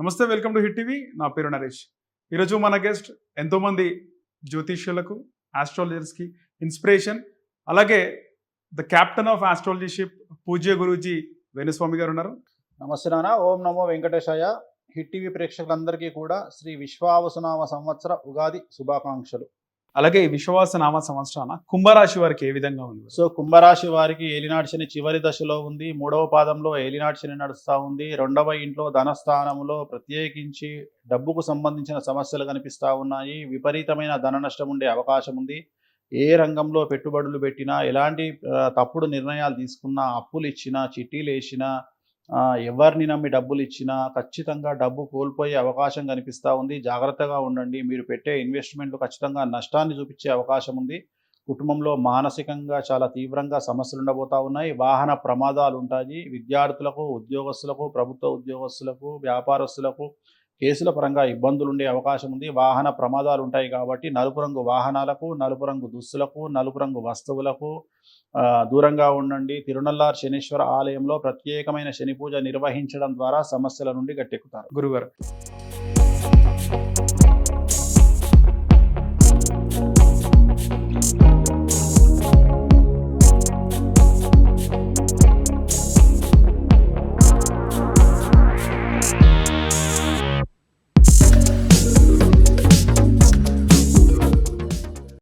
నమస్తే, welcome to hit TV. నా పేరు నరేష్. ఈరోజు మన గెస్ట్ ఎంతోమంది జ్యోతిష్యులకు, ఆస్ట్రాలజర్స్కి ఇన్స్పిరేషన్, అలాగే ద క్యాప్టెన్ ఆఫ్ ఆస్ట్రాలజీషిప్ పూజ్య గురూజీ వేణుస్వామి గారు ఉన్నారు. నమస్తే నాన్న. ఓం నమో వెంకటేశాయ. హిట్ టీవీ ప్రేక్షకులందరికీ కూడా శ్రీ విశ్వావసునామ సంవత్సర ఉగాది శుభాకాంక్షలు. అలాగే ఈ విశ్వాస నామ సంవత్సరాన కుంభరాశి వారికి ఏ విధంగా ఉంది? సో కుంభరాశి వారికి ఏలినాటి శని చివరి దశలో ఉంది. 3వ పాదంలో ఏలినాటి శని నడుస్తూ ఉంది. 2వ ఇంట్లో ధనస్థానంలో ప్రత్యేకించి డబ్బుకు సంబంధించిన సమస్యలు కనిపిస్తూ ఉన్నాయి. విపరీతమైన ధన నష్టం ఉండే అవకాశం ఉంది. ఏ రంగంలో పెట్టుబడులు పెట్టినా, ఎలాంటి తప్పుడు నిర్ణయాలు తీసుకున్నా, అప్పులు ఇచ్చినా, చిట్టీలు వేసినా, ఎవరిని నమ్మి డబ్బులు ఇచ్చినా ఖచ్చితంగా డబ్బు కోల్పోయే అవకాశం కనిపిస్తూ ఉంది. జాగ్రత్తగా ఉండండి. మీరు పెట్టే ఇన్వెస్ట్మెంట్లు ఖచ్చితంగా నష్టాన్ని చూపించే అవకాశం ఉంది. కుటుంబంలో మానసికంగా చాలా తీవ్రంగా సమస్యలు ఉండబోతూ ఉన్నాయి. వాహన ప్రమాదాలు ఉంటాయి. విద్యార్థులకు, ఉద్యోగస్తులకు, ప్రభుత్వ ఉద్యోగస్తులకు, వ్యాపారస్తులకు కేసుల పరంగా ఇబ్బందులు ఉండే అవకాశం ఉంది. వాహన ప్రమాదాలు ఉంటాయి కాబట్టి నలుపు రంగు వాహనాలకు, నలుపు రంగు దుస్తులకు, నలుపు రంగు వస్తువులకు దూరంగా ఉండండి. తిరునల్లార్ శనీశ్వర ఆలయంలో ప్రత్యేకమైన శని పూజ నిర్వహించడం ద్వారా సమస్యల నుండి గట్టెక్కుతారు. గురుగారు,